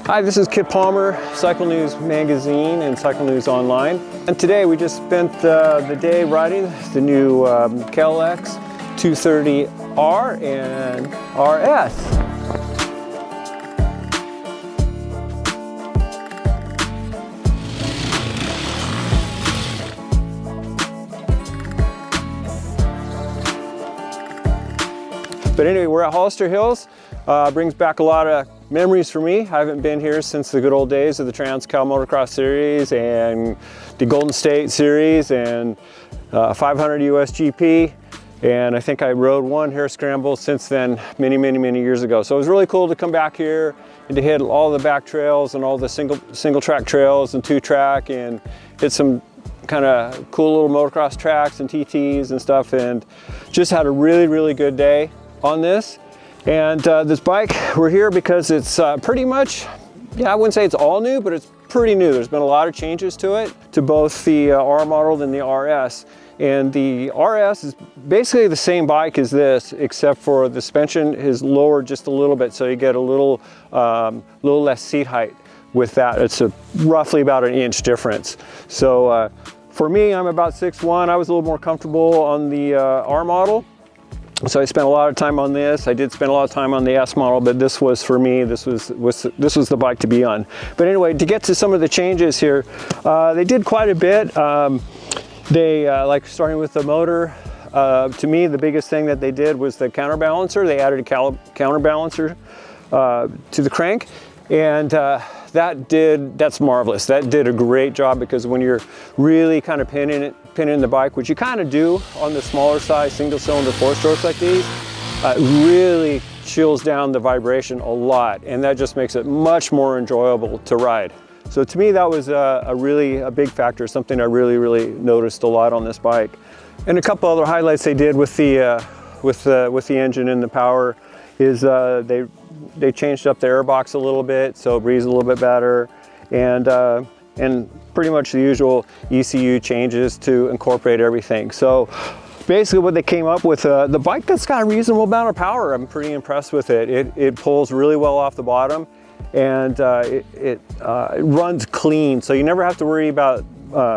Hi, this is Kit Palmer, Cycle News Magazine and Cycle News Online. And today we just spent the day riding the new KLX230R and R-S. But anyway, we're at Hollister Hills. Brings back a lot of memories for me. I haven't been here since the good old days of the Trans-Cal Motocross Series and the Golden State Series and 500 USGP. And I think I rode one hare scramble since then, many years ago. So it was really cool to come back here and to hit all the back trails and all the single track trails and 2-track and hit some kind of cool little motocross tracks and TTs and stuff, and just had a really good day on this. And this bike, we're here because it's pretty much, yeah, I wouldn't say it's all new, but it's pretty new. There's been a lot of changes to it, to both the R model and the RS. And the RS is basically the same bike as this, except for the suspension is lowered just a little bit, so you get a little less seat height with that. It's roughly about an inch difference. So for me, I'm about 6'1". I was a little more comfortable on the R model. So I spent a lot of time on this. I did spend a lot of time on the S model, but this was, for me, this was the bike to be on. But anyway, to get to some of the changes here, they did quite a bit. Like starting with the motor, to me, the biggest thing that they did was the counterbalancer. They added a counterbalancer to the crank, and that's marvelous. That did a great job, because when you're really kind of pinning the bike, which you kind of do on the smaller size single cylinder 4-strokes like these, really chills down the vibration a lot, and that just makes it much more enjoyable to ride. So to me, that was a really big factor, something I really noticed a lot on this bike. And a couple other highlights they did with the engine and the power is they changed up the airbox a little bit, so it breathes a little bit better, and pretty much the usual ECU changes to incorporate everything. So basically what they came up with, the bike that's got a reasonable amount of power. I'm pretty impressed with it. It pulls really well off the bottom, and it runs clean, so you never have to worry about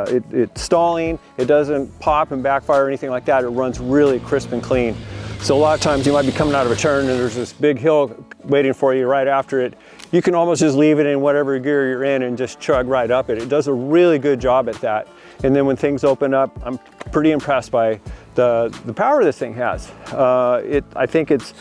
it stalling. It doesn't pop and backfire or anything like that. It runs really crisp and clean. So a lot of times you might be coming out of a turn and there's this big hill waiting for you right after it. You can almost just leave it in whatever gear you're in and just chug right up it. It does a really good job at that. And then when things open up, I'm pretty impressed by the power this thing has. I think its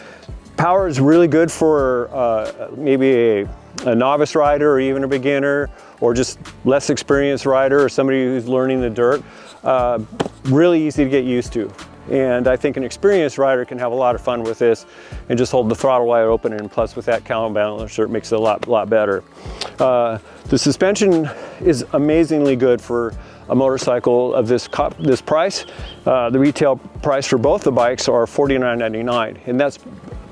power is really good for maybe a novice rider, or even a beginner, or just less experienced rider, or somebody who's learning the dirt. Really easy to get used to. And I think an experienced rider can have a lot of fun with this and just hold the throttle wide open, and plus with that counterbalancer, it makes it a lot better. The suspension is amazingly good for a motorcycle of this price. The retail price for both the bikes are $49.99, and that's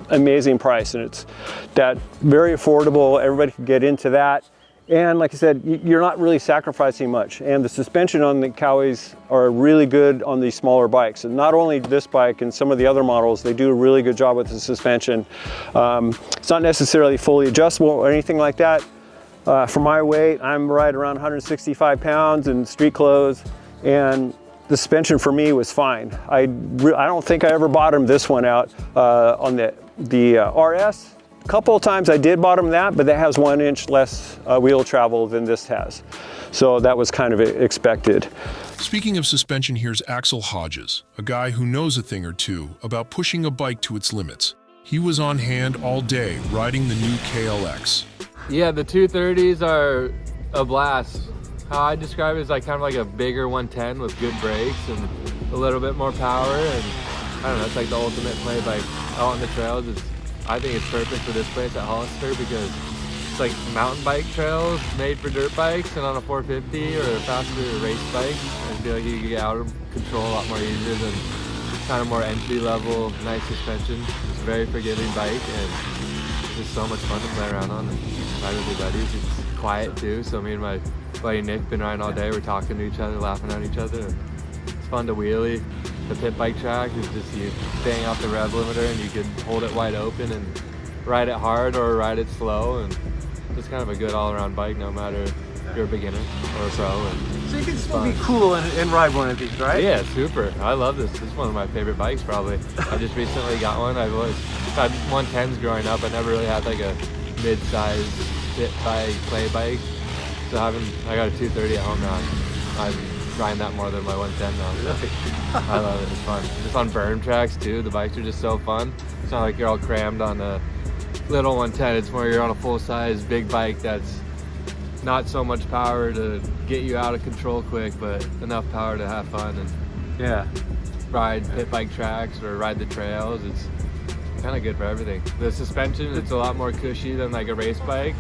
amazing price, and it's that very affordable. Everybody can get into that. And like I said, you're not really sacrificing much. And the suspension on the Kawas are really good on these smaller bikes. And not only this bike and some of the other models, they do a really good job with the suspension. It's not necessarily fully adjustable or anything like that. For my weight, I'm right around 165 pounds in street clothes, and the suspension for me was fine. I don't think I ever bottomed this one out on the RS. A couple of times I did bottom that, but that has 1 inch less wheel travel than this has. So that was kind of expected. Speaking of suspension, here's Axell Hodges, a guy who knows a thing or two about pushing a bike to its limits. He was on hand all day riding the new KLX. Yeah, the 230s are a blast. How I describe it is like kind of like a bigger 110 with good brakes and a little bit more power, and I don't know, it's like the ultimate play bike out on the trails. I think it's perfect for this place at Hollister, because it's like mountain bike trails made for dirt bikes, and on a 450 or a faster race bike, I feel like you can get out of control a lot more easier than kind of more entry level, nice suspension. It's a very forgiving bike, and it's just so much fun to play around on and ride with your buddies. It's quiet too, so me and my buddy Nick been riding all day. We're talking to each other, laughing at each other. It's fun to wheelie. The pit bike track is just you bang out the rev limiter and you can hold it wide open and ride it hard or ride it slow, and just kind of a good all-around bike, no matter if you're a beginner or a pro. And so you can still be cool and ride one of these, right? Yeah, super. I love this. This is one of my favorite bikes, probably. I just recently got one. I've always had 110s growing up. I never really had like a mid-size fit bike, play bike. So I got a 230 at home now. I'm riding that more than my 110 now. So I love it. It's fun. Just on berm tracks too. The bikes are just so fun. It's not like you're all crammed on a little 110. It's more you're on a full-size big bike that's not so much power to get you out of control quick, but enough power to have fun and ride pit bike tracks or ride the trails. It's kind of good for everything. The suspension, it's a lot more cushy than like a race bike.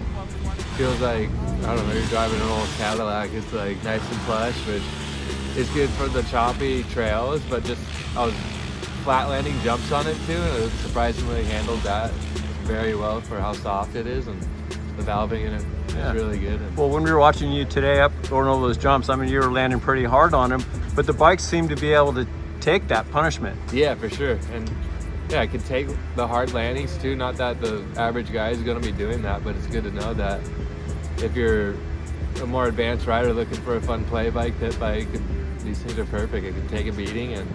Feels like, I don't know, you're driving an old Cadillac. It's like nice and plush, which is good for the choppy trails, but just I was flat landing jumps on it too, and it surprisingly handled that very well for how soft it is, and the valving in it is really good. Well, when we were watching you today up going over those jumps, I mean, you were landing pretty hard on them, but the bikes seem to be able to take that punishment. Yeah, for sure. And yeah, it can take the hard landings too. Not that the average guy is going to be doing that, but it's good to know that if you're a more advanced rider looking for a fun play bike, pit bike, these things are perfect. It can take a beating, and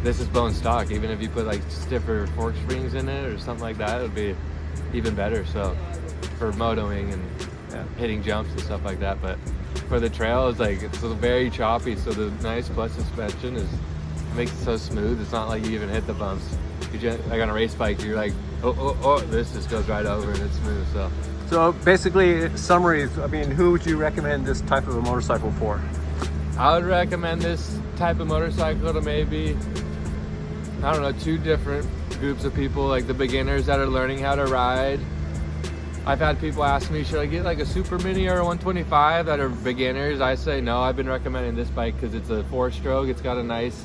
this is bone stock. Even if you put like stiffer fork springs in it or something like that, it would be even better. So for motoing and hitting jumps and stuff like that, but for the trail, it's like it's very choppy. So the nice plus suspension makes it so smooth. It's not like you even hit the bumps. Like on a race bike, you're like, oh, this just goes right over and it's smooth. So basically, summary, I mean, who would you recommend this type of a motorcycle for? I would recommend this type of motorcycle to maybe, I don't know, 2 different groups of people, like the beginners that are learning how to ride. I've had people ask me, should I get like a super mini or a 125 that are beginners? I say no. I've been recommending this bike because it's a 4-stroke. It's got a nice,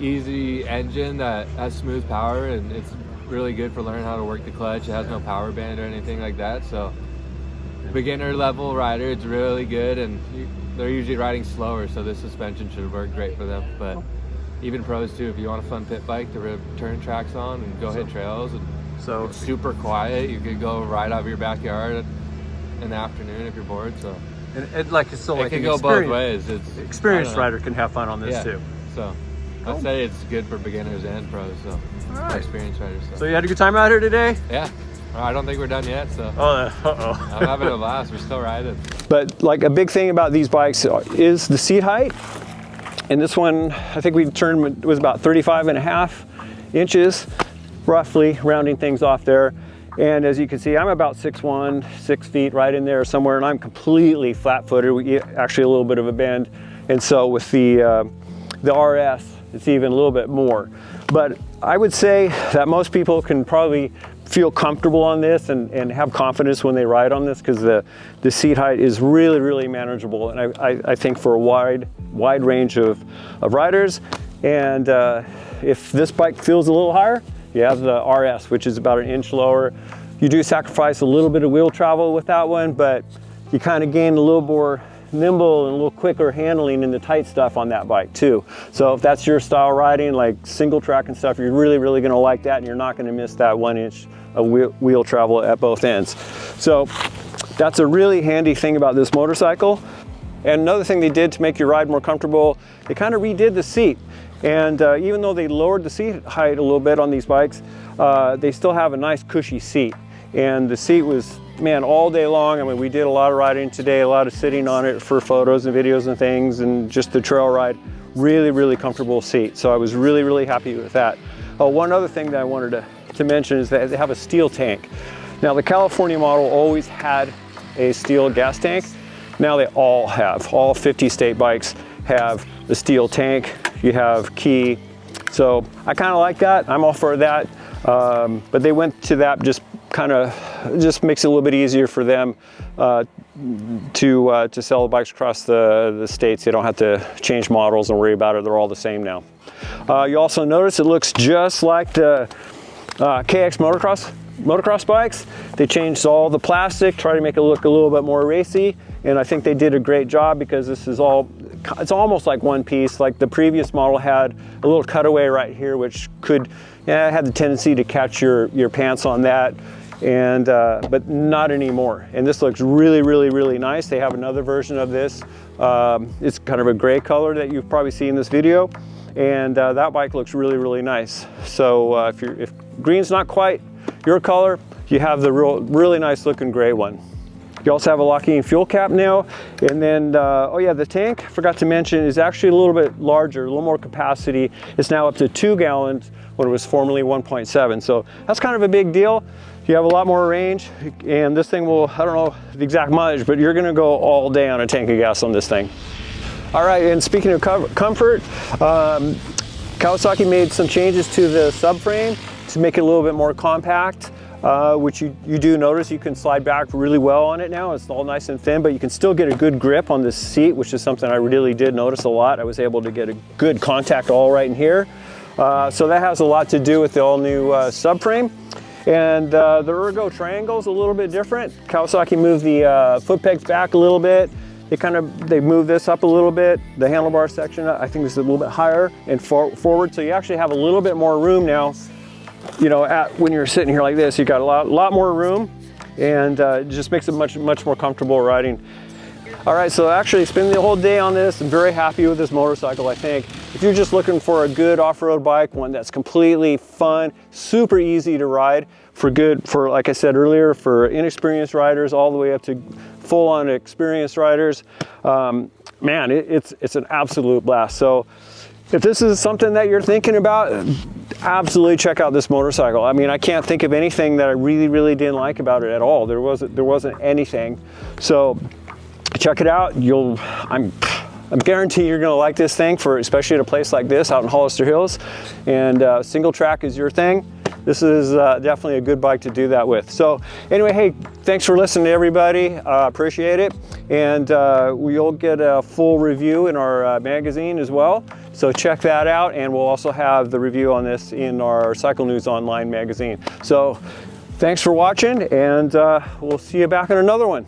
easy engine that has smooth power, and it's really good for learning how to work the clutch. It has no power band or anything like that. So beginner level rider, it's really good, and they're usually riding slower, so this suspension should work great for them. But even pros too, if you want a fun pit bike to turn tracks on and go hit trails, and so it's super quiet. You could go ride out of your backyard in the afternoon if you're bored. So and like it's so it like can go both ways. It's experienced rider can have fun on this too. So I'd say it's good for beginners and pros. So experienced riders. So you had a good time out here today? Yeah. I don't think we're done yet, so I'm having a blast. We're still riding. But like a big thing about these bikes is the seat height. And this one, I think we turned was about 35.5 inches, roughly, rounding things off there. And as you can see, I'm about 6'1", 6 feet, right in there somewhere, and I'm completely flat-footed, actually a little bit of a bend. And so with the RS, it's even a little bit more. But I would say that most people can probably feel comfortable on this and have confidence when they ride on this, because the seat height is really, really manageable, and I think for a wide range of riders. And if this bike feels a little higher, you have the RS, which is about 1 inch lower. You do sacrifice a little bit of wheel travel with that one, but you kind of gain a little more nimble and a little quicker handling in the tight stuff on that bike too. So if that's your style riding, like single track and stuff, you're really, really gonna like that, and you're not gonna miss that 1 inch of wheel travel at both ends. So that's a really handy thing about this motorcycle. And another thing they did to make your ride more comfortable, they kind of redid the seat. And even though they lowered the seat height a little bit on these bikes, they still have a nice cushy seat. And the seat was, man, all day long. I mean, we did a lot of riding today, a lot of sitting on it for photos and videos and things, and just the trail ride. Really, really comfortable seat. So I was really, really happy with that. One other thing that I wanted to mention is that they have a steel tank. Now, the California model always had a steel gas tank. Now they all have. All 50 state bikes have the steel tank. You have key. So I kind of like that. I'm all for that. But they went to that just makes it a little bit easier for them to sell the bikes across the states. They don't have to change models and worry about it. They're all the same now. You also notice it looks just like the KX motocross bikes. They changed all the plastic, try to make it look a little bit more racy, and I think they did a great job, because this is it's almost like one piece. Like the previous model had a little cutaway right here, which could had the tendency to catch your pants on that. and but not anymore. And this looks really, really, really nice. They have another version of this. It's kind of a gray color that you've probably seen in this video, and that bike looks really, really nice. So if green's not quite your color, you have the really nice looking gray one. You also have a locking fuel cap now. And then, oh yeah, the tank, forgot to mention, is actually a little bit larger, a little more capacity. It's now up to 2 gallons when it was formerly 1.7. So that's kind of a big deal. You have a lot more range, and this thing will, I don't know the exact mileage, but you're gonna go all day on a tank of gas on this thing. All right, and speaking of comfort, Kawasaki made some changes to the subframe to make it a little bit more compact. Which you do notice you can slide back really well on it now. It's all nice and thin, but you can still get a good grip on this seat, which is something I really did notice a lot. I was able to get a good contact all right in here. So that has a lot to do with the all new subframe. And the ergo triangle's a little bit different. Kawasaki moved the foot pegs back a little bit. They moved this up a little bit. The handlebar section, I think, is a little bit higher and forward. So you actually have a little bit more room now. You know, when you're sitting here like this, you got a lot more room, and it just makes it much more comfortable riding. All right, so actually spending the whole day on this, I'm very happy with this motorcycle. I think if you're just looking for a good off-road bike, one that's completely fun, super easy to ride, for like I said earlier, for inexperienced riders all the way up to full-on experienced riders, man, it's an absolute blast. So if this is something that you're thinking about, absolutely check out this motorcycle. I mean, I can't think of anything that I really didn't like about it at all. There wasn't anything. So check it out. I'm guaranteed you're gonna like this thing, especially at a place like this out in Hollister Hills. And single track is your thing. This is definitely a good bike to do that with. So anyway, hey, thanks for listening to everybody. Appreciate it. And you'll get a full review in our magazine as well. So check that out, and we'll also have the review on this in our Cycle News Online magazine. So thanks for watching, and we'll see you back in another one.